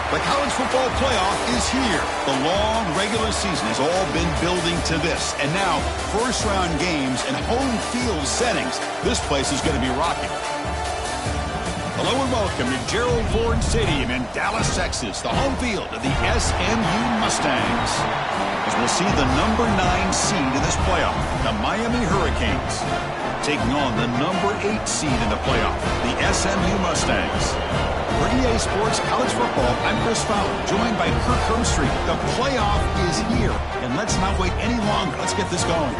The college football playoff is here. The long regular season has all been building to this. And now, first-round games and home field settings. This place is going to be rocking. Hello and welcome to Gerald Ford Stadium in Dallas, Texas, the home field of the SMU Mustangs. As we'll see the number 9 seed in this playoff, the Miami Hurricanes, taking on the number 8 seed in the playoff, the SMU Mustangs. For EA Sports College Football, I'm Chris Fowler, joined by Kirk Hermstreet. The playoff is here, and let's not wait any longer. Let's get this going.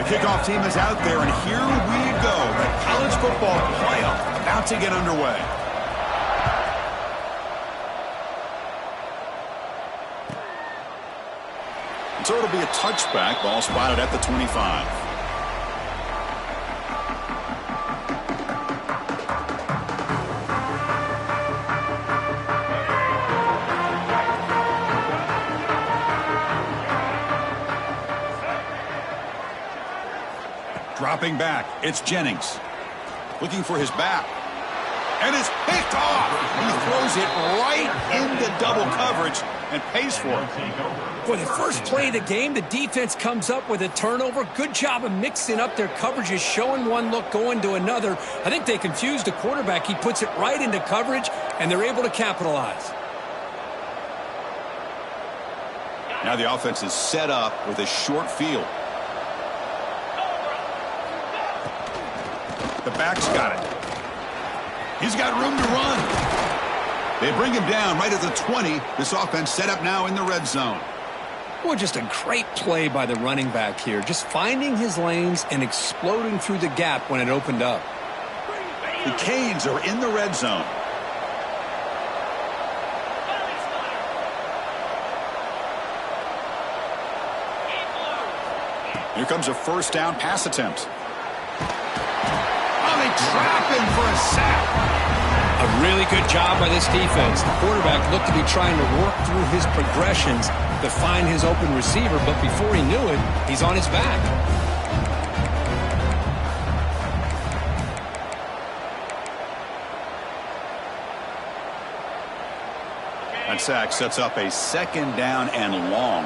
Kickoff team is out there, and here we go. The college football playoff about to get underway. And so it'll be a touchback. Ball spotted at the 25. Dropping back, it's Jennings. Looking for his back. And it's picked off. He throws it right into double coverage and pays for it. For the first play of the game, the defense comes up with a turnover. Good job of mixing up their coverages, showing one look, going to another. I think they confused the quarterback. He puts it right into coverage, and they're able to capitalize. Now the offense is set up with a short field. The back's got it. He's got room to run. They bring him down right at the 20. This offense set up now in the red zone. Well, just a great play by the running back here. Just finding his lanes and exploding through the gap when it opened up. The Canes are in the red zone. Here comes a first down pass attempt. They trap him for a sack. A really good job by this defense. The quarterback looked to be trying to work through his progressions to find his open receiver, but before he knew it, he's on his back. That sack sets up a second down and long.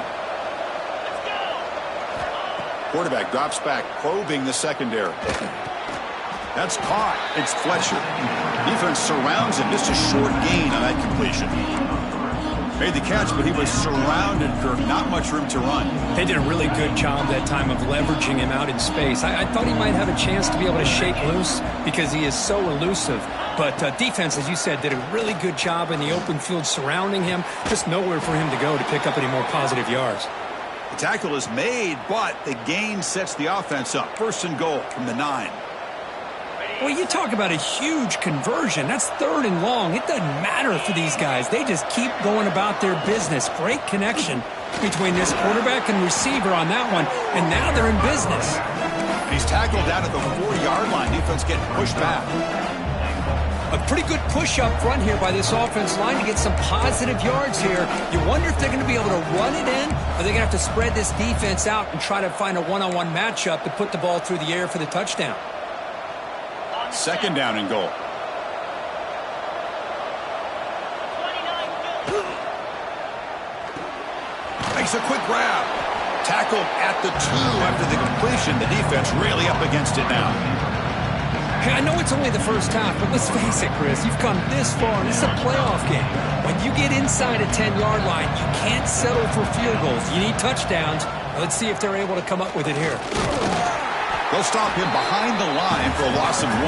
Quarterback drops back, probing the secondary. That's caught. It's Fletcher. Defense surrounds him. Just a short gain on that completion. Made the catch, but he was surrounded, Kirk. Not much room to run. They did a really good job that time of leveraging him out in space. I thought he might have a chance to be able to shake loose because he is so elusive. But defense, as you said, did a really good job in the open field surrounding him. Just nowhere for him to go to pick up any more positive yards. The tackle is made, but the gain sets the offense up. First and goal from the 9. Well, you talk about a huge conversion. That's third and long. It doesn't matter for these guys. They just keep going about their business. Great connection between this quarterback and receiver on that one, and now they're in business. And he's tackled down at the 4-yard line. Defense getting pushed back. A pretty good push up front here by this offense line to get some positive yards here. You wonder if they're going to be able to run it in, or they're going to have to spread this defense out and try to find a one-on-one matchup to put the ball through the air for the touchdown. Second down and goal. Makes a quick grab. Tackled at the 2 after the completion. The defense really up against it now. Hey, I know it's only the first half, but let's face it, Chris. You've come this far. This is a playoff game. When you get inside a 10-yard line, you can't settle for field goals. You need touchdowns. Let's see if they're able to come up with it here. They'll stop him behind the line for a loss of 1.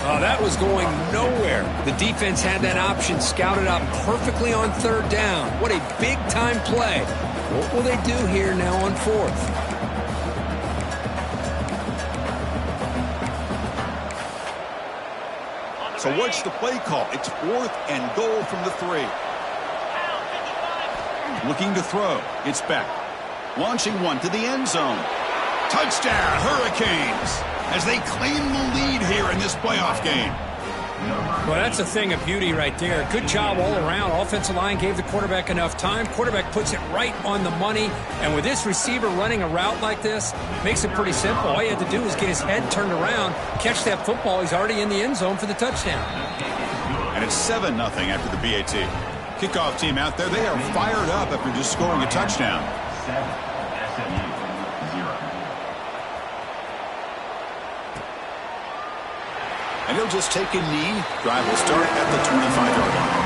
Oh, that was going nowhere. The defense had that option scouted out perfectly on third down. What a big-time play. What will they do here now on fourth? So what's the play call? It's 4th and goal from the 3. Looking to throw. It's Beck. Launching one to the end zone. Touchdown, Hurricanes, as they claim the lead here in this playoff game. Well, that's a thing of beauty right there. Good job all around. Offensive line gave the quarterback enough time. Quarterback puts it right on the money. And with this receiver running a route like this, makes it pretty simple. All he had to do was get his head turned around, catch that football. He's already in the end zone for the touchdown. And it's 7-0 after the BAT. Kickoff team out there, they are fired up after just scoring a touchdown. SMU 0. And he'll just take a knee. Drive will start at the 25-yard line.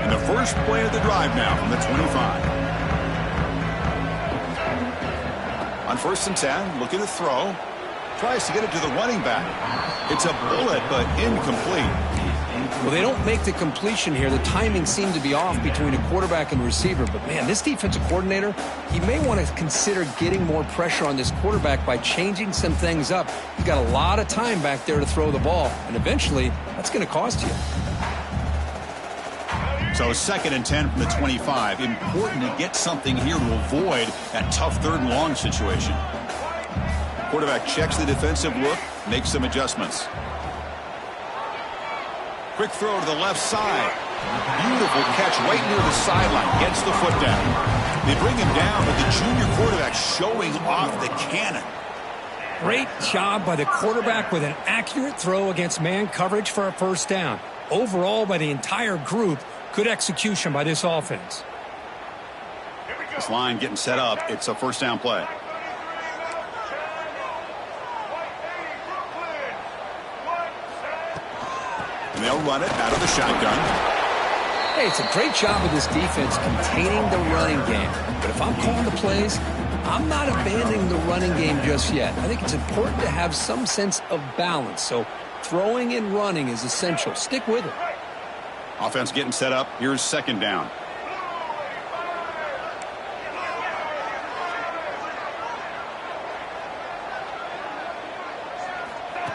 And the first play of the drive now from the 25. On 1st and 10, looking to throw. Tries to get it to the running back. It's a bullet, but incomplete. Well, they don't make the completion here. The timing seemed to be off between a quarterback and the receiver. But, man, this defensive coordinator, he may want to consider getting more pressure on this quarterback by changing some things up. He's got a lot of time back there to throw the ball. And eventually, that's going to cost you. So 2nd and 10 from the 25. Important to get something here to avoid that tough 3rd and long situation. Quarterback checks the defensive look, makes some adjustments. Quick throw to the left side. Beautiful catch right near the sideline. Gets the foot down. They bring him down, but the junior quarterback showing off the cannon. Great job by the quarterback with an accurate throw against man coverage for a 1st down. Overall, by the entire group, good execution by this offense. This line getting set up. It's a 1st down play. And they'll run it out of the shotgun. Hey, it's a great job of this defense containing the running game. But if I'm calling the plays, I'm not abandoning the running game just yet. I think it's important to have some sense of balance. So throwing and running is essential. Stick with it. Offense getting set up. Here's 2nd down.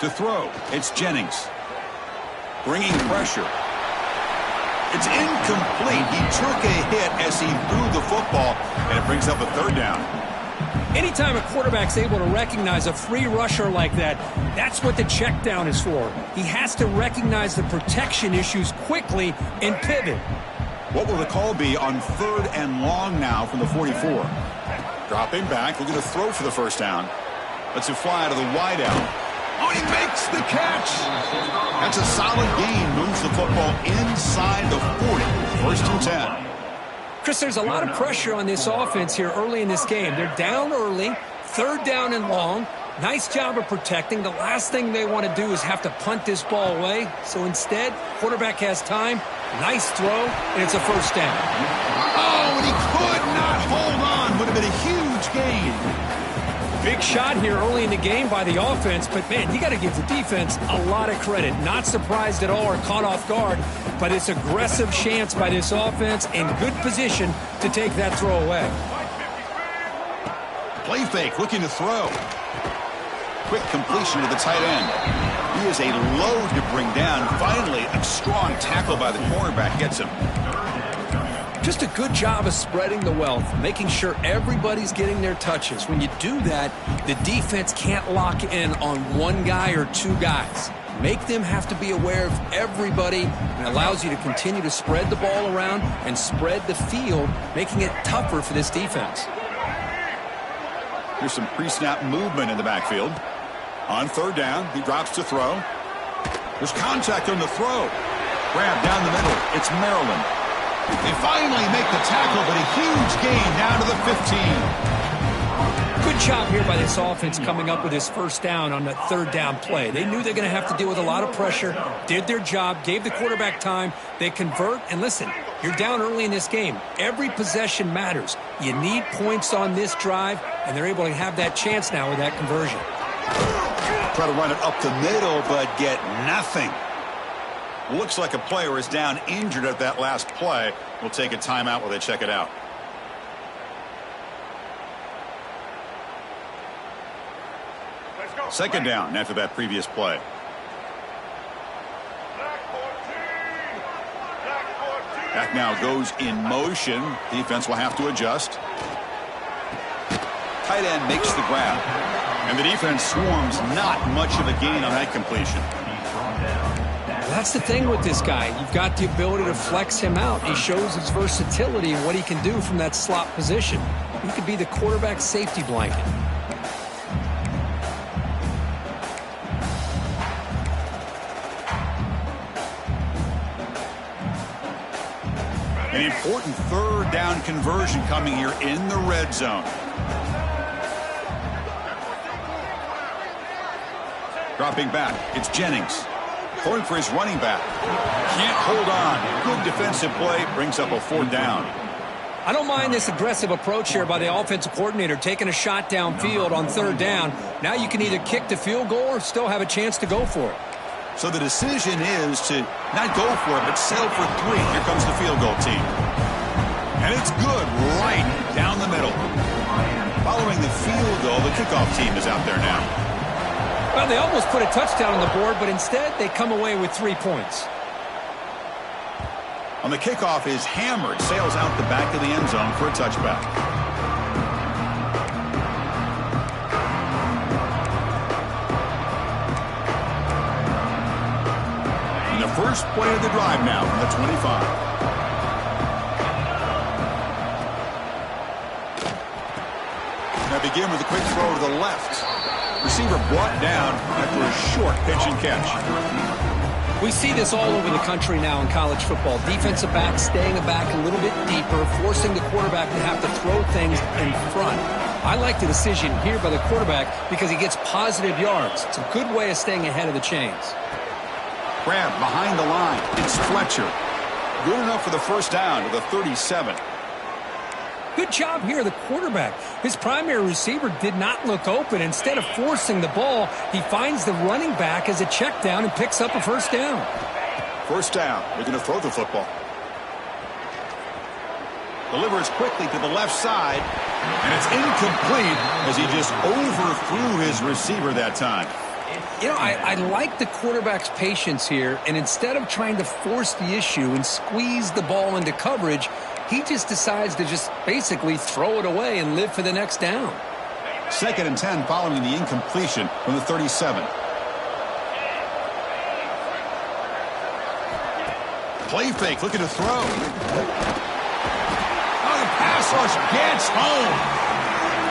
To throw, it's Jennings. Bringing pressure. It's incomplete. He took a hit as he threw the football, and it brings up a 3rd down. Anytime a quarterback's able to recognize a free rusher like that, that's what the check down is for. He has to recognize the protection issues quickly and pivot. What will the call be on 3rd and long now from the 44? Dropping back, looking to throw for the 1st down. Lets it fly out of the wideout. Oh, he makes the catch. That's a solid gain. Moves the football inside the 40. 1st and 10. Chris, there's a lot of pressure on this offense here early in this game. They're down early, 3rd down and long. Nice job of protecting. The last thing they want to do is have to punt this ball away. So instead, quarterback has time. Nice throw, and it's a 1st down. Oh, and he could not hold on. Would have been a huge gain. Big shot here early in the game by the offense, but, man, you got to give the defense a lot of credit. Not surprised at all or caught off guard by this aggressive chance by this offense in good position to take that throw away. Play fake, looking to throw. Quick completion to the tight end. He is a load to bring down. Finally, a strong tackle by the cornerback gets him. Just a good job of spreading the wealth, making sure everybody's getting their touches. When you do that, the defense can't lock in on one guy or 2 guys. Make them have to be aware of everybody, and allows you to continue to spread the ball around and spread the field, making it tougher for this defense. Here's some pre-snap movement in the backfield. On 3rd down, he drops to throw. There's contact on the throw. Grab down the middle. It's Maryland. They finally make the tackle, but a huge gain down to the 15. Good job here by this offense coming up with his 1st down on the 3rd down play. They knew they're going to have to deal with a lot of pressure, did their job, gave the quarterback time. They convert, and listen, you're down early in this game. Every possession matters. You need points on this drive, and they're able to have that chance now with that conversion. Try to run it up the middle, but get nothing. Looks like a player is down injured at that last play. We'll take a timeout while they check it out. Second down after that previous play. Back now goes in motion. Defense will have to adjust. Tight end makes the grab. And the defense swarms. Not much of a gain on that completion. That's the thing with this guy. You've got the ability to flex him out. He shows his versatility and what he can do from that slot position. He could be the quarterback safety blanket. An important third down conversion coming here in the red zone. Dropping back, it's Jennings. Going for his running back. Can't hold on. Good defensive play, brings up a fourth down. I don't mind this aggressive approach here by the offensive coordinator, taking a shot downfield on third down. Now you can either kick the field goal or still have a chance to go for it. So the decision is to not go for it, but settle for 3. Here comes the field goal team. And it's good right down the middle. Following the field goal, the kickoff team is out there now. Well, they almost put a touchdown on the board, but instead they come away with 3 points. On the kickoff is hammered, sails out the back of the end zone for a touchback. And the first play of the drive now from the 25. Now begin with a quick throw to the left. Receiver brought down after a short pitch and catch. We see this all over the country now in college football. Defensive backs staying back a little bit deeper, forcing the quarterback to have to throw things in front. I like the decision here by the quarterback because he gets positive yards. It's a good way of staying ahead of the chains. Grab behind the line. It's Fletcher. Good enough for the first down to the 37. Good job here, the quarterback. His primary receiver did not look open. Instead of forcing the ball, he finds the running back as a check down and picks up a first down. First down. They're going to throw the football. Delivers quickly to the left side. And it's incomplete as he just overthrew his receiver that time. You know, I like the quarterback's patience here. And instead of trying to force the issue and squeeze the ball into coverage, he just decides to just basically throw it away and live for the next down. 2nd and 10 following the incompletion from the 37. Play fake, looking to throw. Oh, the pass rush gets home.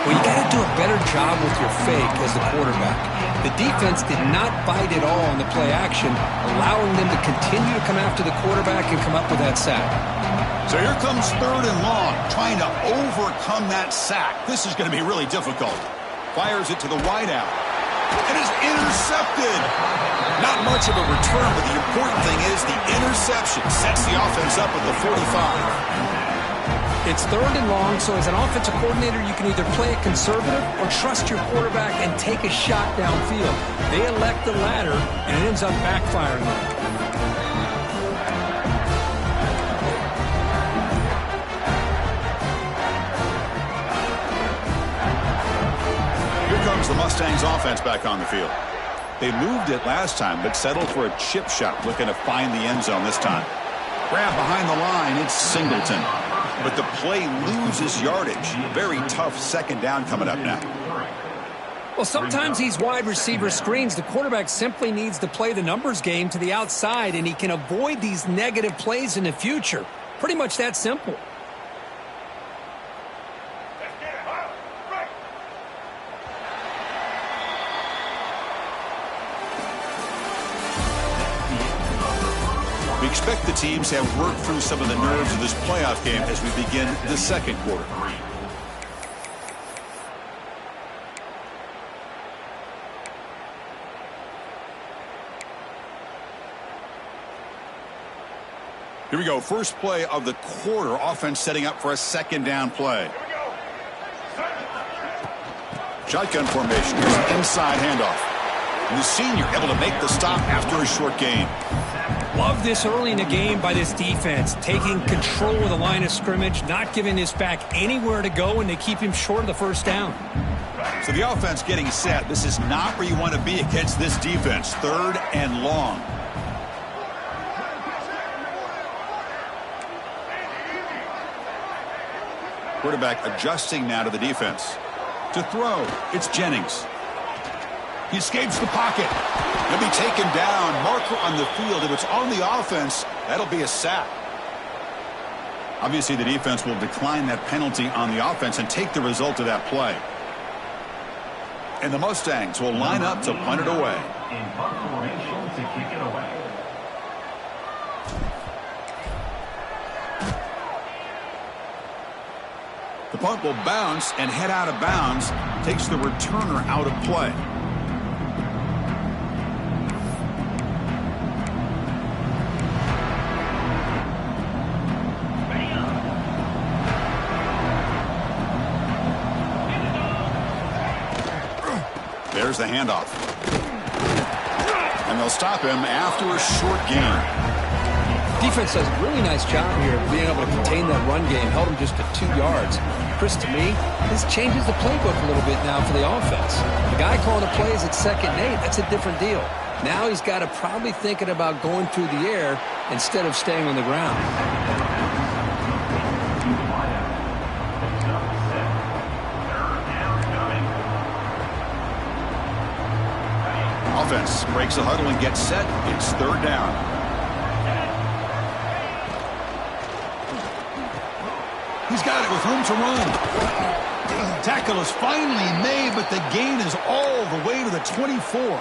Well, you got to do a better job with your fake as the quarterback. The defense did not bite at all on the play action, allowing them to continue to come after the quarterback and come up with that sack. So here comes 3rd and long, trying to overcome that sack. This is going to be really difficult. Fires it to the wideout. It is intercepted. Not much of a return, but the important thing is the interception sets the offense up at the 45. It's 3rd and long, so as an offensive coordinator, you can either play it conservative or trust your quarterback and take a shot downfield. They elect the latter, and it ends up backfiring on them. The Mustangs offense back on the field. They moved it last time, but settled for a chip shot, looking to find the end zone this time. Grab behind the line, it's Singleton. But the play loses yardage. Very tough second down coming up now. Well, sometimes these wide receiver screens, the quarterback simply needs to play the numbers game to the outside, and he can avoid these negative plays in the future. Pretty much that simple. We expect the teams to have worked through some of the nerves of this playoff game as we begin the second quarter. Here we go. First play of the quarter. Offense setting up for a second down play. Shotgun formation. Here's an inside handoff. And the senior able to make the stop after a short gain. Love this early in the game by this defense, taking control of the line of scrimmage, not giving this back anywhere to go, and they keep him short of the first down. So the offense getting set. This is not where you want to be against this defense. 3rd and long. Quarterback adjusting now to the defense. To throw, it's Jennings. He escapes the pocket. He'll be taken down. Marker on the field. If it's on the offense, that'll be a sack. Obviously, the defense will decline that penalty on the offense and take the result of that play. And the Mustangs will line up to punt it away. In punt formation to kick it away. The punt will bounce and head out of bounds. Takes the returner out of play. There's the handoff. And they'll stop him after a short gain. Defense does a really nice job here of being able to contain that run game. Held him just to 2 yards. Chris, to me, this changes the playbook a little bit now for the offense. The guy calling the plays at 2nd and 8, that's a different deal. Now he's got to probably thinking about going through the air instead of staying on the ground. Offense breaks the huddle and gets set. It's 3rd down. He's got it with room to run. Tackle is finally made, but the gain is all the way to the 24.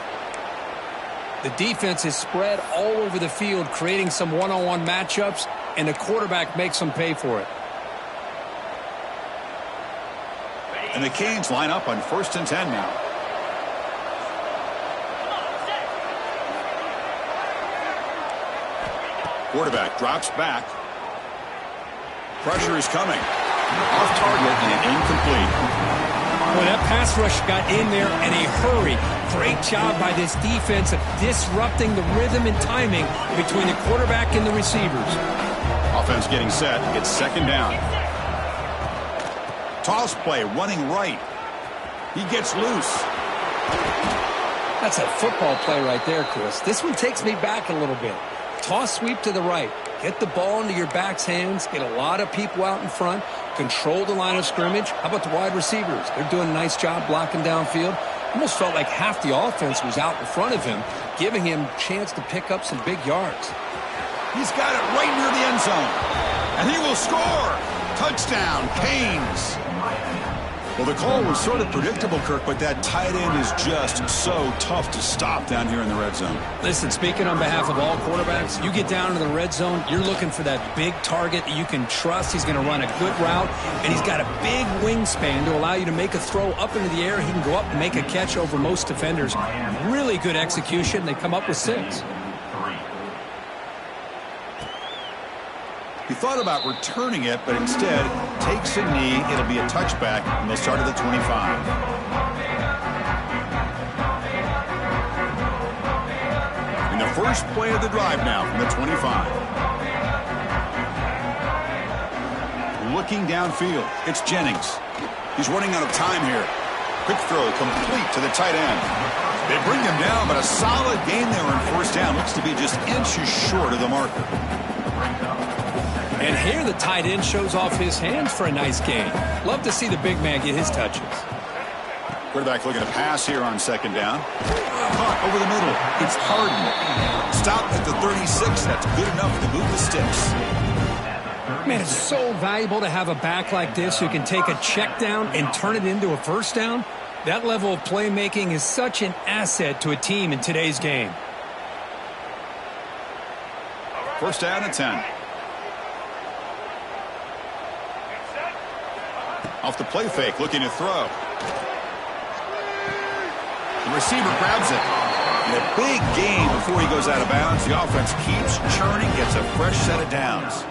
The defense is spread all over the field, creating some one-on-one matchups, and the quarterback makes them pay for it. And the Canes line up on 1st and 10 now. Quarterback drops back. Pressure is coming. Off target and incomplete. Boy, that pass rush got in there in a hurry. Great job by this defense of disrupting the rhythm and timing between the quarterback and the receivers. Offense getting set. It's 2nd down. Toss play running right. He gets loose. That's a football play right there, Chris. This one takes me back a little bit. Toss sweep to the right. Get the ball into your back's hands. Get a lot of people out in front. Control the line of scrimmage. How about the wide receivers? They're doing a nice job blocking downfield. Almost felt like half the offense was out in front of him, giving him a chance to pick up some big yards. He's got it right near the end zone. And he will score. Touchdown, Canes. Well, the call was sort of predictable, Kirk, but that tight end is just so tough to stop down here in the red zone. Listen, speaking on behalf of all quarterbacks, you get down to the red zone, you're looking for that big target that you can trust. He's going to run a good route, and he's got a big wingspan to allow you to make a throw up into the air. He can go up and make a catch over most defenders. Really good execution. They come up with 6. He thought about returning it, but instead takes a knee. It'll be a touchback, and they'll start at the 25. In the first play of the drive now from the 25. Looking downfield, it's Jennings. He's running out of time here. Quick throw complete to the tight end. They bring him down, but a solid gain there on 1st down. Looks to be just inches short of the marker. And here the tight end shows off his hands for a nice gain. Love to see the big man get his touches. Quarterback looking to pass here on 2nd down. Caught over the middle. It's Harden. Stopped at the 36. That's good enough to move the sticks. Man, it's so valuable to have a back like this who can take a check down and turn it into a 1st down. That level of playmaking is such an asset to a team in today's game. 1st down and 10. Off the play fake, looking to throw. The receiver grabs it. And a big gain before he goes out of bounds. The offense keeps churning, gets a fresh set of downs.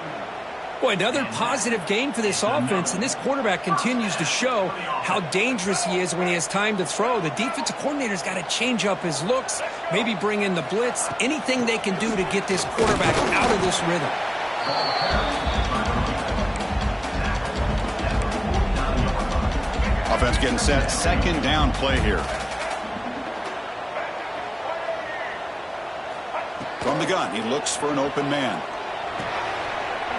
Boy, another positive gain for this offense, and this quarterback continues to show how dangerous he is when he has time to throw. The defensive coordinator's got to change up his looks, maybe bring in the blitz, anything they can do to get this quarterback out of this rhythm. Offense getting set. Second down play here. From the gun, he looks for an open man.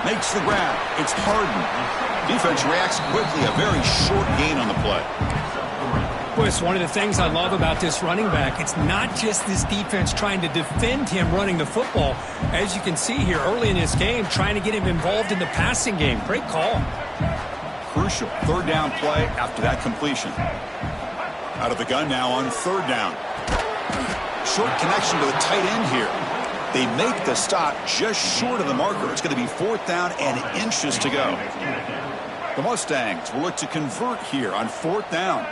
Makes the grab. It's Harden. Defense reacts quickly. A very short gain on the play. Boy, it's one of the things I love about this running back. It's not just this defense trying to defend him running the football. As you can see here early in this game, trying to get him involved in the passing game. Great call. Crucial third down play after that completion. Out of the gun now on third down. Short connection to the tight end here. They make the stop just short of the marker. It's going to be fourth down and inches to go. The Mustangs will look to convert here on fourth down.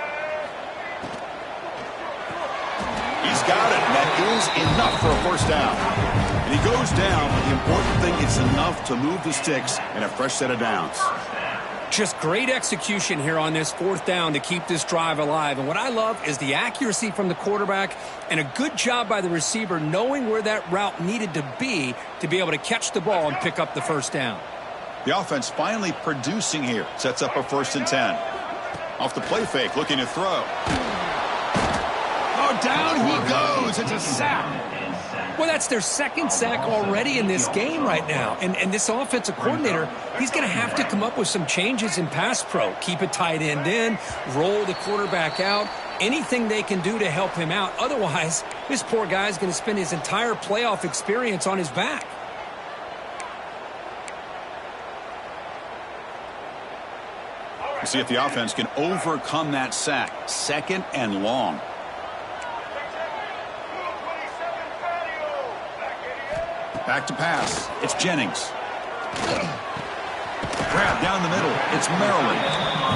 He's got it. That is enough for a first down. And he goes down, but the important thing, it's enough to move the sticks and a fresh set of downs. Just great execution here on this fourth down to keep this drive alive. And what I love is the accuracy from the quarterback and a good job by the receiver knowing where that route needed to be able to catch the ball and pick up the first down. The offense finally producing here. Sets up a 1st and 10. Off the play fake, looking to throw. Oh, down he goes. It's a sack. Well, that's their second sack already in this game right now. And this offensive coordinator, he's going to have to come up with some changes in pass pro. Keep a tight end in, roll the quarterback out, anything they can do to help him out. Otherwise, this poor guy's going to spend his entire playoff experience on his back. We'll see if the offense can overcome that sack. 2nd and long. Back to pass. It's Jennings. Grab down the middle. It's Maryland.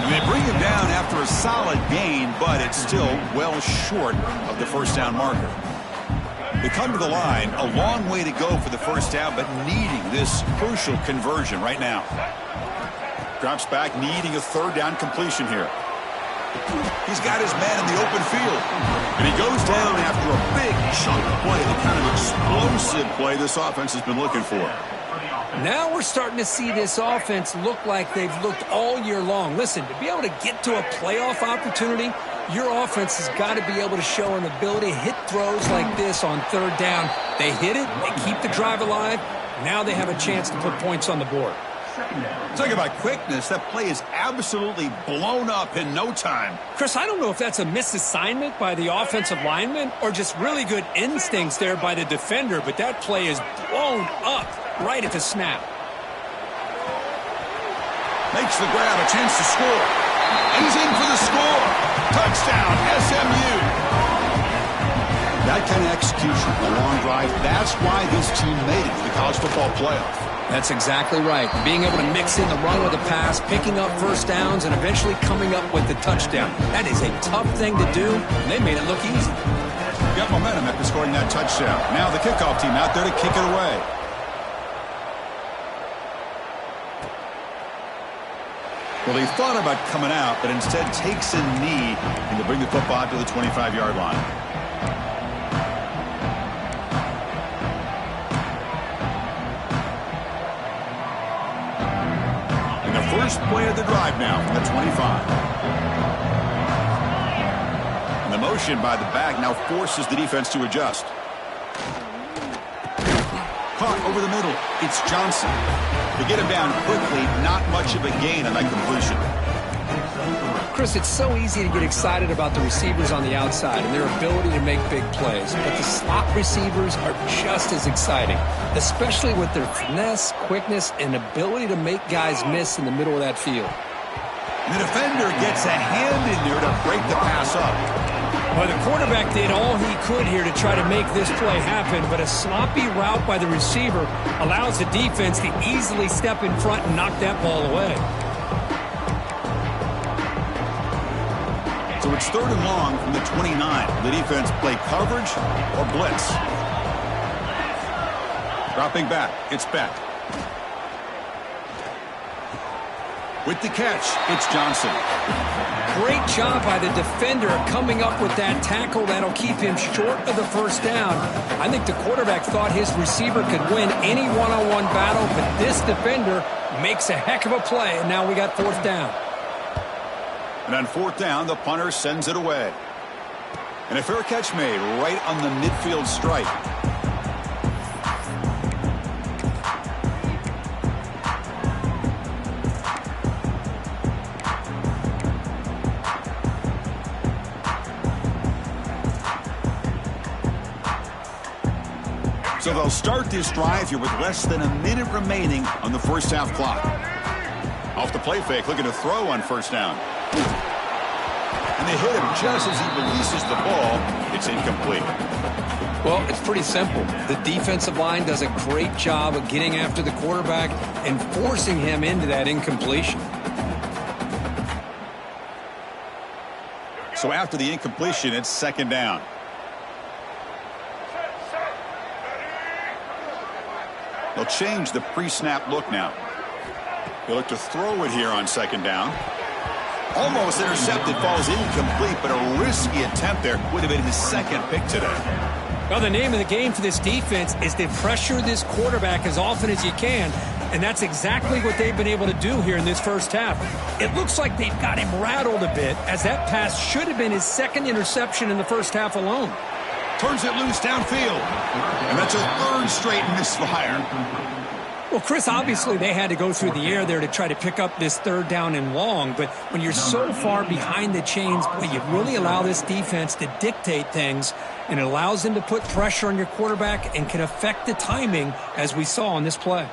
They bring him down after a solid gain, but it's still well short of the first down marker. They come to the line. A long way to go for the first down, but needing this crucial conversion right now. Drops back, needing a third down completion here. He's got his man in the open field. And he goes down after a big chunk play, the kind of explosive play this offense has been looking for. Now we're starting to see this offense look like they've looked all year long. Listen, to be able to get to a playoff opportunity, your offense has got to be able to show an ability to hit throws like this on third down. They hit it, they keep the drive alive. Now they have a chance to put points on the board. Talking about quickness, that play is absolutely blown up in no time. Chris, I don't know if that's a misassignment by the offensive lineman or just really good instincts there by the defender, but that play is blown up right at the snap. Makes the grab, a chance to score. He's in for the score. Touchdown, SMU. That kind of execution, a long drive, that's why this team made it to the college football playoff. That's exactly right. Being able to mix in the run with the pass, picking up first downs, and eventually coming up with the touchdown. That is a tough thing to do, and they made it look easy. Got momentum after scoring that touchdown. Now the kickoff team out there to kick it away. Well, he thought about coming out, but instead takes a knee and to bring the football out to the 25-yard line. First play of the drive now from the 25. And the motion by the back now forces the defense to adjust. Caught over the middle. It's Johnson. To get him down quickly, not much of a gain on that completion. Chris, it's so easy to get excited about the receivers on the outside and their ability to make big plays, but the slot receivers are just as exciting, especially with their finesse, quickness, and ability to make guys miss in the middle of that field. The defender gets a hand in there to break the pass up. Well, the quarterback did all he could here to try to make this play happen, but a sloppy route by the receiver allows the defense to easily step in front and knock that ball away. So it's 3rd and long from the 29. The defense play coverage or blitz. Dropping back. It's Beck. With the catch, it's Johnson. Great job by the defender coming up with that tackle that'll keep him short of the first down. I think the quarterback thought his receiver could win any one-on-one battle, but this defender makes a heck of a play, and now we got fourth down. And on fourth down, the punter sends it away. And a fair catch made right on the midfield stripe. So they'll start this drive here with less than a minute remaining on the first half clock. Off the play fake, looking to throw on first down. And they hit him just as he releases the ball. It's incomplete. Well, it's pretty simple. The defensive line does a great job of getting after the quarterback and forcing him into that incompletion. So after the incompletion, it's second down. They'll change the pre-snap look now. They look to throw it here on second down. Almost intercepted, falls incomplete, but a risky attempt there. Would have been his second pick today. Well, the name of the game for this defense is to pressure this quarterback as often as you can, and that's exactly what they've been able to do here in this first half. It looks like they've got him rattled a bit, as that pass should have been his second interception in the first half alone. Turns it loose downfield. And that's a third straight misfire. Well, Chris, obviously they had to go through the air there to try to pick up this third down and long, but when you're so far behind the chains, you really allow this defense to dictate things, and it allows them to put pressure on your quarterback and can affect the timing, as we saw on this play.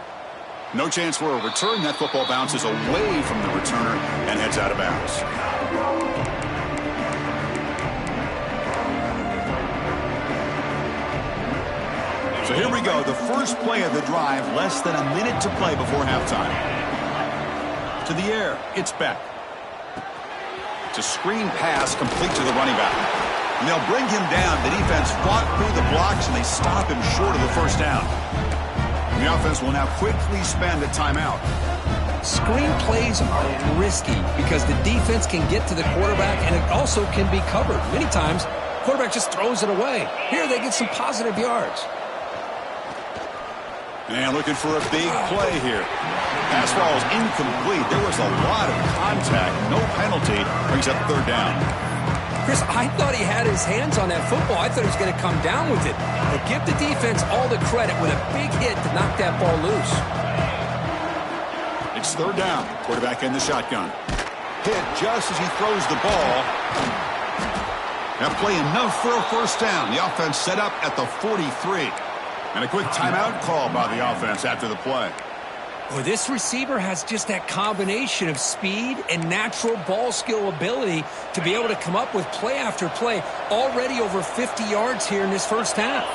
No chance for a return. That football bounces away from the returner and heads out of bounds. So here we go, the first play of the drive, less than a minute to play before halftime. To the air, it's Beck. It's a screen pass complete to the running back. And they'll bring him down. The defense fought through the blocks, and they stop him short of the first down. And the offense will now quickly spend a timeout. Screen plays are risky because the defense can get to the quarterback, and it also can be covered. Many times, the quarterback just throws it away. Here they get some positive yards. And looking for a big play here. Pass ball is incomplete. There was a lot of contact. No penalty. Brings up third down. Chris, I thought he had his hands on that football. I thought he was going to come down with it. But give the defense all the credit with a big hit to knock that ball loose. It's third down. Quarterback in the shotgun. Hit just as he throws the ball. That play enough for a first down. The offense set up at the 43. And a quick timeout call by the offense after the play. Well, this receiver has just that combination of speed and natural ball skill ability to be able to come up with play after play. Already over 50 yards here in this first half.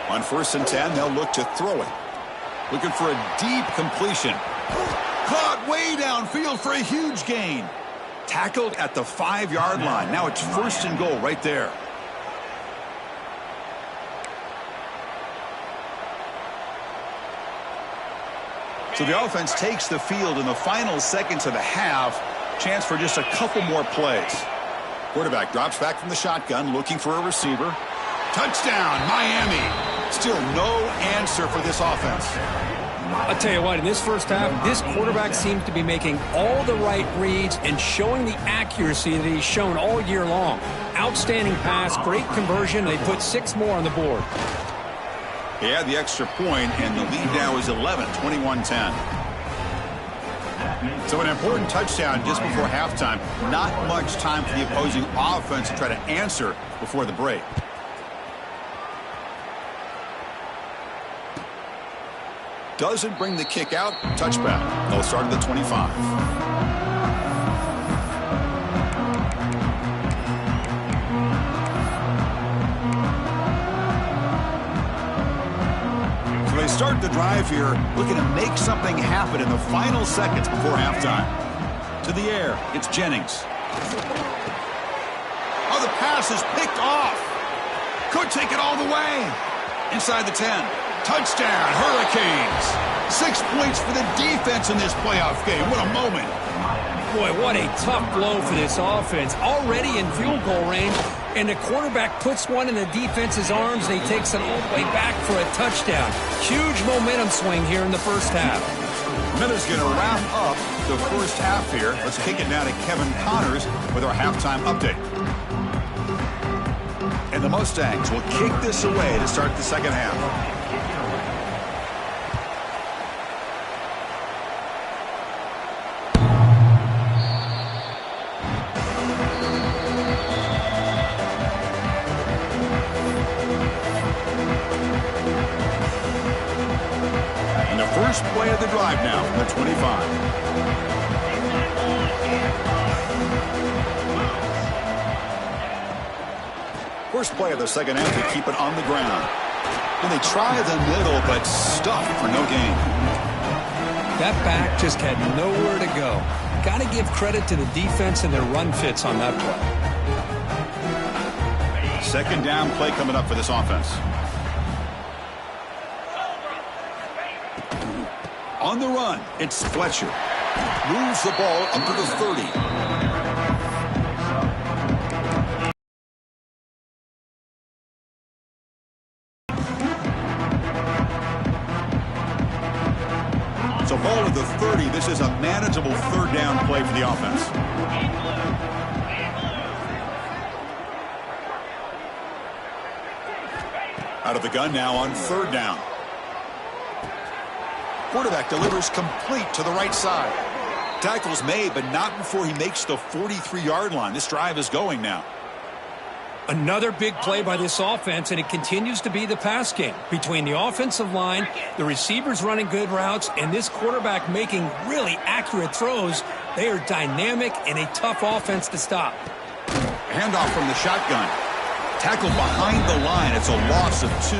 On 1st and 10, they'll look to throw it. Looking for a deep completion. Caught way downfield for a huge gain. Tackled at the 5-yard line. Now it's 1st and goal right there. So the offense takes the field in the final seconds of the half. Chance for just a couple more plays. Quarterback drops back from the shotgun, looking for a receiver. Touchdown, Miami. Still no answer for this offense. I'll tell you what, in this first half, this quarterback seems to be making all the right reads and showing the accuracy that he's shown all year long. Outstanding pass, great conversion. They put 6 more on the board. They had the extra point, and the lead now is 11, 21-10. So an important touchdown just before halftime. Not much time for the opposing offense to try to answer before the break. Doesn't bring the kick out. Touchback. They'll start at the 25. They start the drive here, looking to make something happen in the final seconds before halftime. To the air, it's Jennings. Oh, the pass is picked off. Could take it all the way. Inside the 10. Touchdown, Hurricanes. 6 points for the defense in this playoff game. What a moment. Boy, what a tough blow for this offense. Already in field goal range, and the quarterback puts one in the defense's arms, and he takes it all the way back for a touchdown. Huge momentum swing here in the first half. Minutes going to wrap up the first half here. Let's kick it now to Kevin Connors with our halftime update. And the Mustangs will kick this away to start the second half. First play of the drive now from the 25. First play of the second half to keep it on the ground. And they try the middle, but stuffed for no gain. That back just had nowhere to go. Got to give credit to the defense and their run fits on that play. Second down play coming up for this offense. On the run, it's Fletcher. Moves the ball up to the 30. So ball at the 30. This is a manageable third down play for the offense. Out of the gun now on third down. Quarterback delivers complete to the right side. Tackles made, but not before he makes the 43-yard line. This drive is going now. Another big play by this offense, and it continues to be the pass game. Between the offensive line, the receivers running good routes, and this quarterback making really accurate throws, they are dynamic and a tough offense to stop. Handoff from the shotgun. Tackled behind the line. It's a loss of 2.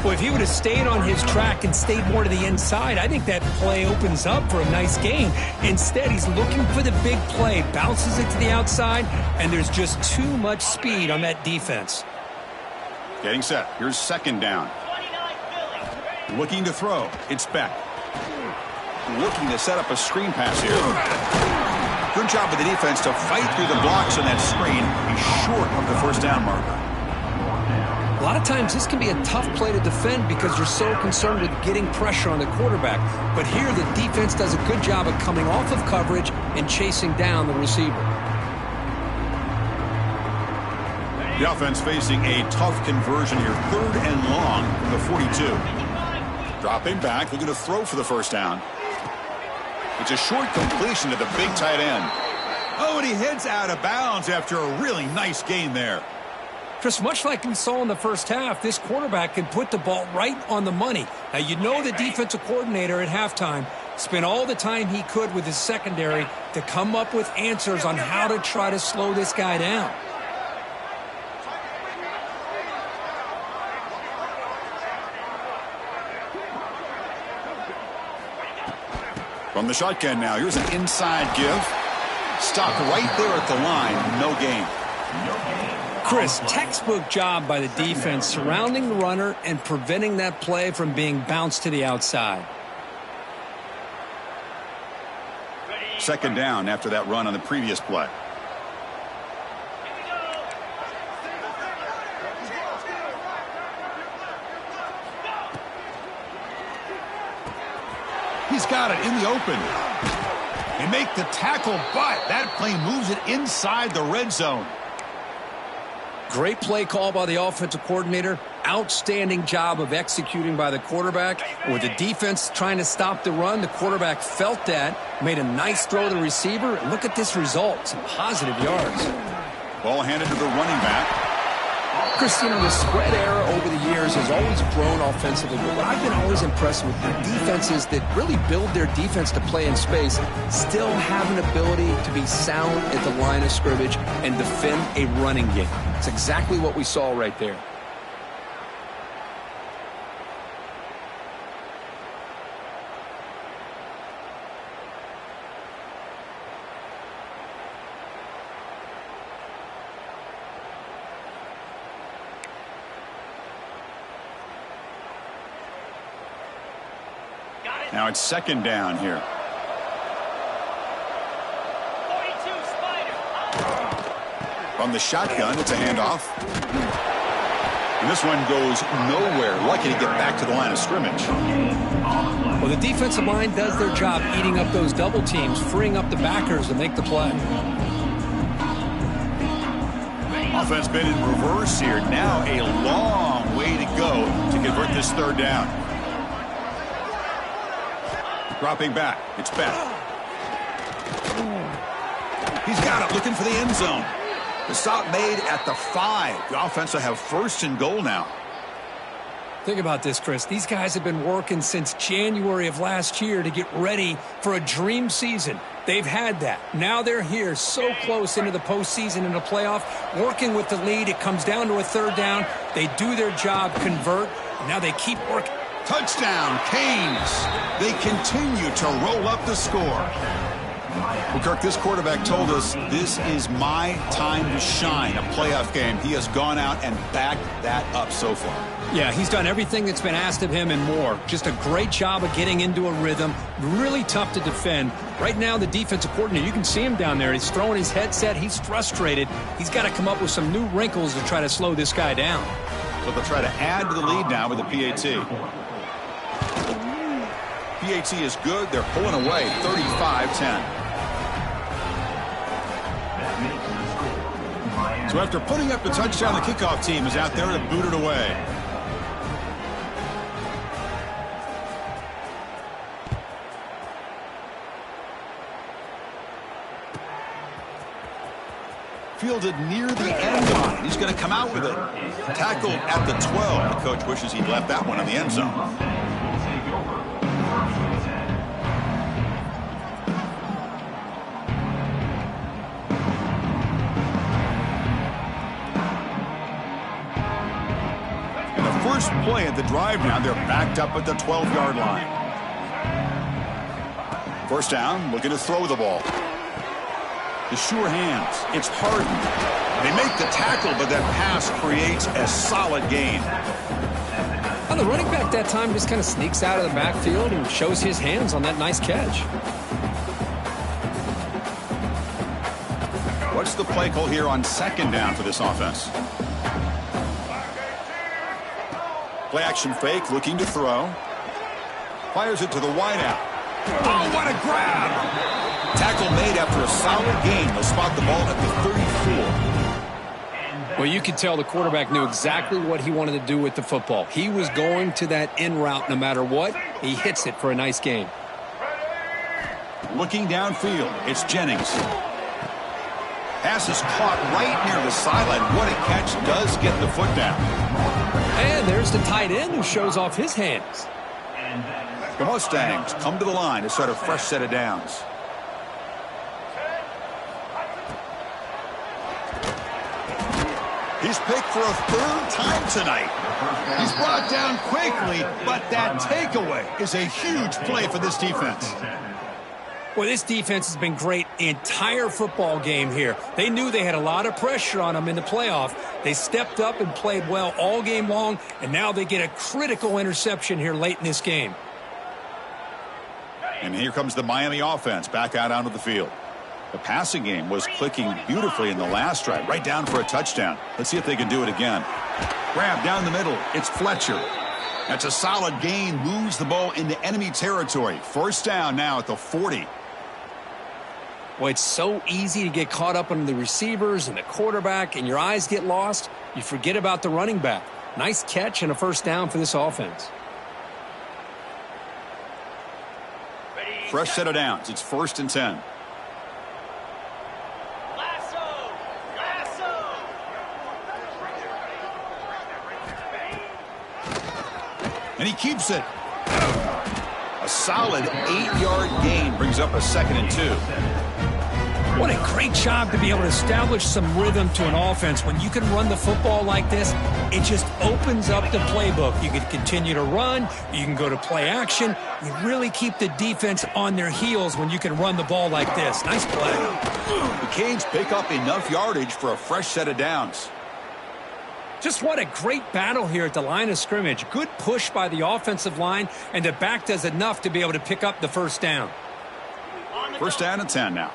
Well, if he would have stayed on his track and stayed more to the inside, I think that play opens up for a nice gain. Instead, he's looking for the big play, bounces it to the outside, and there's just too much speed on that defense. Getting set. Here's second down. Looking to throw. It's Beck. Looking to set up a screen pass here. Good job of the defense to fight through the blocks on that screen. He's short of the first down marker. A lot of times this can be a tough play to defend because you're so concerned with getting pressure on the quarterback. But here the defense does a good job of coming off of coverage and chasing down the receiver. The offense facing a tough conversion here. Third and long from the 42. Dropping back, looking to throw for the first down. It's a short completion to the big tight end. Oh, and he heads out of bounds after a really nice gain there. Chris, much like we saw in the first half, this quarterback can put the ball right on the money. Now, you know the defensive coordinator at halftime spent all the time he could with his secondary to come up with answers on how to try to slow this guy down. From the shotgun now, here's an inside give. Stopped right there at the line, no gain. Chris, textbook job by the defense surrounding the runner and preventing that play from being bounced to the outside. Second down after that run on the previous play. He's got it in the open. They make the tackle, but that play moves it inside the red zone. Great play call by the offensive coordinator. Outstanding job of executing by the quarterback. With the defense trying to stop the run, the quarterback felt that, made a nice throw to the receiver. And look at this result, some positive yards. Ball handed to the running back. Christina, the spread era over the years has always grown offensively, but what I've been always impressed with the defenses that really build their defense to play in space still have an ability to be sound at the line of scrimmage and defend a running game. It's exactly what we saw right there. Now it's second down here. 42 Spider. From the shotgun, it's a handoff. And this one goes nowhere. Lucky to get back to the line of scrimmage. Well, the defensive line does their job eating up those double teams, freeing up the backers to make the play. Offense been in reverse here. Now a long way to go to convert this third down. Dropping back. It's Beck. He's got it, looking for the end zone. The stop made at the 5. The offense will have first and goal now. Think about this, Chris. These guys have been working since January of last year to get ready for a dream season. They've had that. Now they're here so close into the postseason and the playoff, working with the lead. It comes down to a third down. They do their job, convert, and now they keep working. Touchdown, Canes. They continue to roll up the score. Well, Kirk, this quarterback told us this is my time to shine, a playoff game. He has gone out and backed that up so far. Yeah, he's done everything that's been asked of him and more. Just a great job of getting into a rhythm. Really tough to defend. Right now, the defensive coordinator, you can see him down there. He's throwing his headset. He's frustrated. He's got to come up with some new wrinkles to try to slow this guy down. So they'll try to add to the lead now with the PAT. PAT is good. They're pulling away 35-10. So after putting up the touchdown, the kickoff team is out there to boot it away. Fielded near the end line. He's going to come out with it. Tackled at the 12. The coach wishes he'd left that one in the end zone. First play at the drive now, they're backed up at the 12-yard line. First down, looking to throw the ball. The sure hands, it's Harden. They make the tackle, but that pass creates a solid gain. Well, the running back that time just kind of sneaks out of the backfield and shows his hands on that nice catch. What's the play call here on second down for this offense? Play action fake, looking to throw. Fires it to the wideout. Oh, what a grab! Tackle made after a solid gain. They'll spot the ball at the 34. Well, you could tell the quarterback knew exactly what he wanted to do with the football. He was going to that in route no matter what. He hits it for a nice gain. Looking downfield, it's Jennings. Pass is caught right near the sideline. What a catch, does get the foot down. And there's the tight end who shows off his hands. The Mustangs come to the line to start a fresh set of downs. He's picked for a third time tonight. He's brought down quickly, but that takeaway is a huge play for this defense. Well, this defense has been great the entire football game here. They knew they had a lot of pressure on them in the playoff. They stepped up and played well all game long, and now they get a critical interception here late in this game. And here comes the Miami offense back out onto the field. The passing game was clicking beautifully in the last drive, right down for a touchdown. Let's see if they can do it again. Grab down the middle. It's Fletcher. That's a solid gain. Moves the ball into enemy territory. First down now at the 40. Well, it's so easy to get caught up on the receivers and the quarterback, and your eyes get lost. You forget about the running back. Nice catch and a first down for this offense. Fresh set of downs. It's 1st and 10. And he keeps it. A solid 8-yard gain brings up a 2nd and 2. What a great job to be able to establish some rhythm to an offense. When you can run the football like this, it just opens up the playbook. You can continue to run. You can go to play action. You really keep the defense on their heels when you can run the ball like this. Nice play. The Canes pick up enough yardage for a fresh set of downs. Just what a great battle here at the line of scrimmage. Good push by the offensive line, and the back does enough to be able to pick up the first down. First down and 10 now.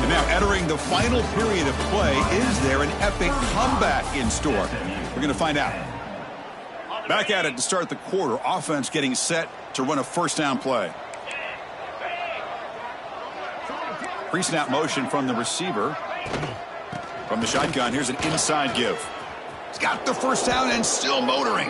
Now entering the final period of play, is there an epic comeback in store? We're going to find out. Back at it to start the quarter. Offense getting set to run a first down play. Pre-snap motion from the receiver. From the shotgun, here's an inside give. He's got the first down and still motoring.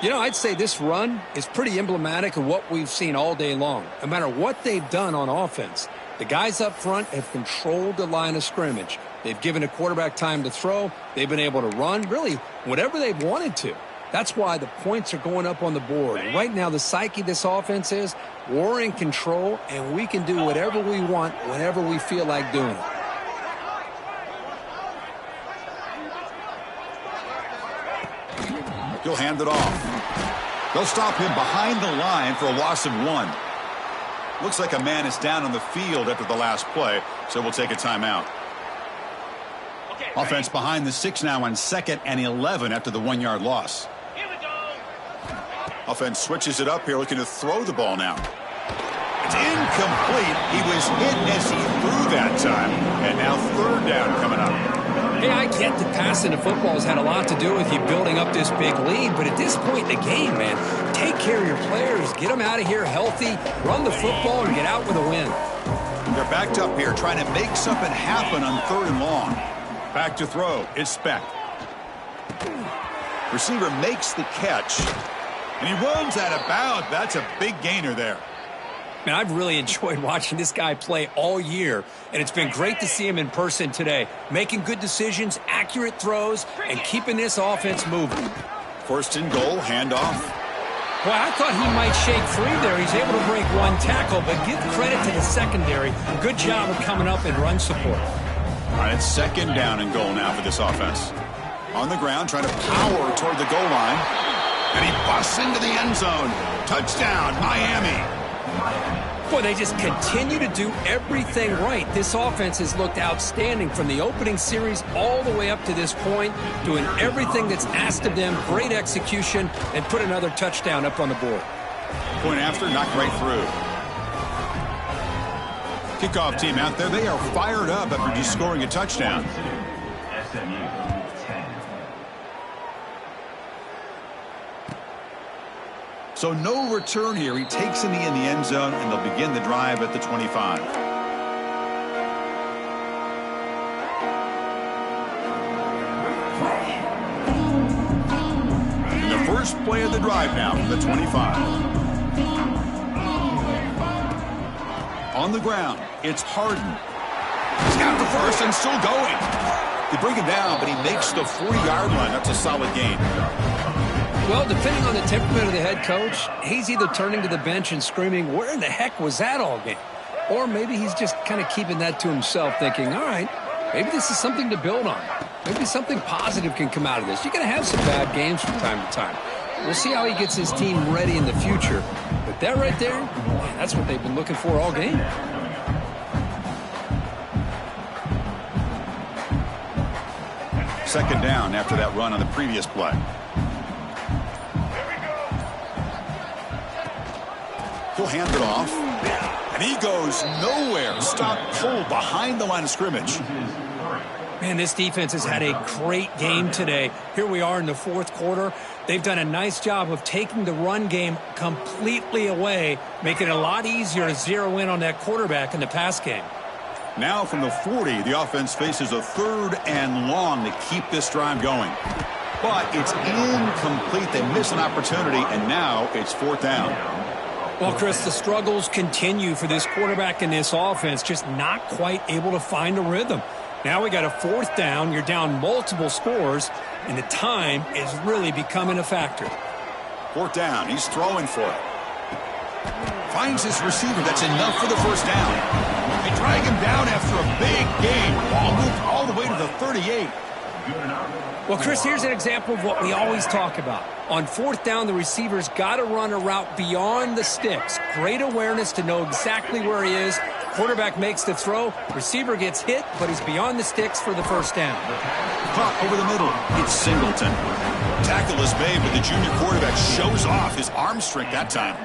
You know, I'd say this run is pretty emblematic of what we've seen all day long. No matter what they've done on offense, the guys up front have controlled the line of scrimmage. They've given a quarterback time to throw. They've been able to run, really, whatever they've wanted to. That's why the points are going up on the board. And right now, the psyche of this offense is we're in control, and we can do whatever we want whenever we feel like doing it. He'll hand it off. They'll stop him behind the line for a loss of 1. Looks like a man is down on the field after the last play, so we'll take a timeout. Okay, Offense behind the 6 now on 2nd and 11 after the 1-yard loss. here we go. Offense switches it up here, looking to throw the ball now. It's incomplete. He was hit as he threw that time, and now 3rd down coming up. Hey, I get that passing the football has had a lot to do with you building up this big lead, but at this point in the game, man, take care of your players, get them out of here healthy, run the football, and get out with a win. They're backed up here trying to make something happen on 3rd and long. Back to throw. It's Speck. Receiver makes the catch, and he runs out of bounds. That's a big gainer there. Man, I've really enjoyed watching this guy play all year, and it's been great to see him in person today, making good decisions, accurate throws, and keeping this offense moving. 1st and goal, handoff. Well, I thought he might shake free there. He's able to break 1 tackle, but give credit to the secondary. Good job of coming up in run support. All right, it's 2nd down and goal now for this offense. On the ground, trying to power toward the goal line. And he busts into the end zone. Touchdown, Miami. Boy, they just continue to do everything right. This offense has looked outstanding from the opening series all the way up to this point, doing everything that's asked of them, great execution, and put another touchdown up on the board. Point after, knocked right through. Kickoff team out there, they are fired up after just scoring a touchdown. SMU 10. So no return here. He takes a knee in the end zone, and they'll begin the drive at the 25. And the first play of the drive now from the 25. On the ground, it's Harden. He's got the first and still going. They bring him down, but he makes the 40-yard line. That's a solid gain. Well, depending on the temperament of the head coach, he's either turning to the bench and screaming, where in the heck was that all game? Or maybe he's just kind of keeping that to himself, thinking, all right, maybe this is something to build on. Maybe something positive can come out of this. You're going to have some bad games from time to time. We'll see how he gets his team ready in the future. But that right there, man, that's what they've been looking for all game. Second down after that run on the previous play. He'll hand it off, and he goes nowhere. Stop pull behind the line of scrimmage. Man, this defense has had a great game today. Here we are in the 4th quarter. They've done a nice job of taking the run game completely away, making it a lot easier to zero in on that quarterback in the pass game. Now from the 40, the offense faces a 3rd and long to keep this drive going. But it's incomplete. They miss an opportunity, and now it's 4th down. Well, Chris, the struggles continue for this quarterback in this offense, just not quite able to find a rhythm. Now we got a 4th down. You're down multiple scores, and the time is really becoming a factor. 4th down. He's throwing for it. Finds his receiver. That's enough for the first down. They drag him down after a big gain. Ball moved all the way to the 38. Well, Chris, here's an example of what we always talk about. On fourth down, the receiver's got to run a route beyond the sticks. Great awareness to know exactly where he is. Quarterback makes the throw. Receiver gets hit, but he's beyond the sticks for the first down. Caught over the middle. It's Singleton. Tackle is made, but the junior quarterback shows off his arm strength that time.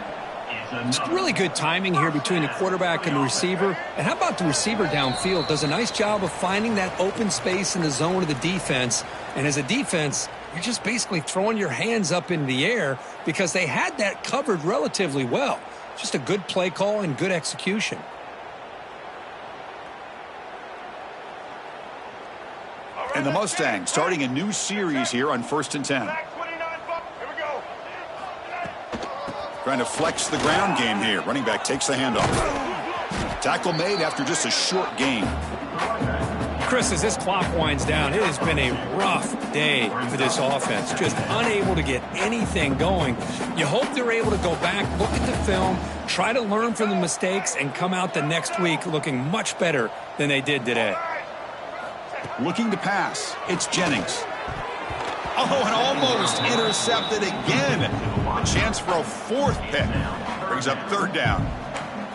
It's really good timing here between the quarterback and the receiver. And how about the receiver downfield? Does a nice job of finding that open space in the zone of the defense. And as a defense, you're just basically throwing your hands up in the air because they had that covered relatively well. Just a good play call and good execution. And the Mustangs starting a new series here on 1st and 10. Trying to flex the ground game here. Running back takes the handoff. Tackle made after just a short gain. Chris, as this clock winds down, it has been a rough day for this offense. Just unable to get anything going. You hope they're able to go back, look at the film, try to learn from the mistakes, and come out the next week looking much better than they did today. Looking to pass. It's Jennings. Oh, and almost intercepted again. A chance for a fourth pick. Brings up 3rd down.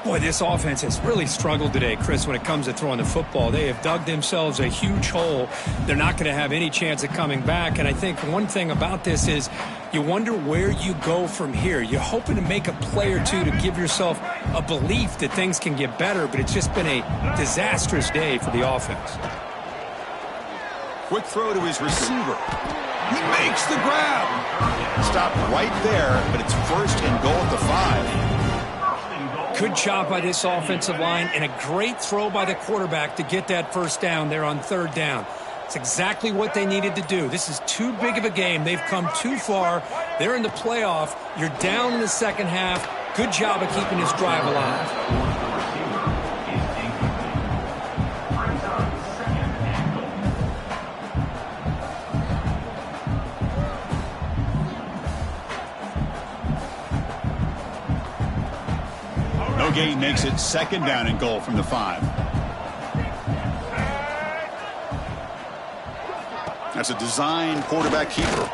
Boy, this offense has really struggled today, Chris, when it comes to throwing the football. They have dug themselves a huge hole. They're not going to have any chance of coming back. And I think one thing about this is you wonder where you go from here. You're hoping to make a play or two to give yourself a belief that things can get better, but it's just been a disastrous day for the offense. Quick throw to his receiver. He makes the grab. Stopped right there, but it's 1st and goal at the 5. Good job by this offensive line and a great throw by the quarterback to get that first down there on 3rd down. It's exactly what they needed to do. This is too big of a game. They've come too far. They're in the playoff. You're down in the second half. Good job of keeping this drive alive. No gain makes it 2nd down and goal from the 5. That's a design quarterback keeper.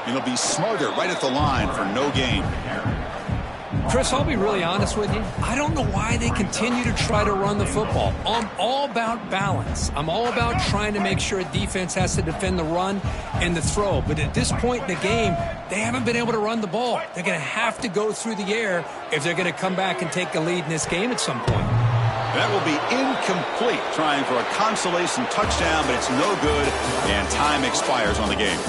And he'll be smarter right at the line for no gain. Chris, I'll be really honest with you. I don't know why they continue to try to run the football. I'm all about balance. I'm all about trying to make sure a defense has to defend the run and the throw. But at this point in the game, they haven't been able to run the ball. They're going to have to go through the air if they're going to come back and take the lead in this game at some point. That will be incomplete, trying for a consolation touchdown, but it's no good, and time expires on the game.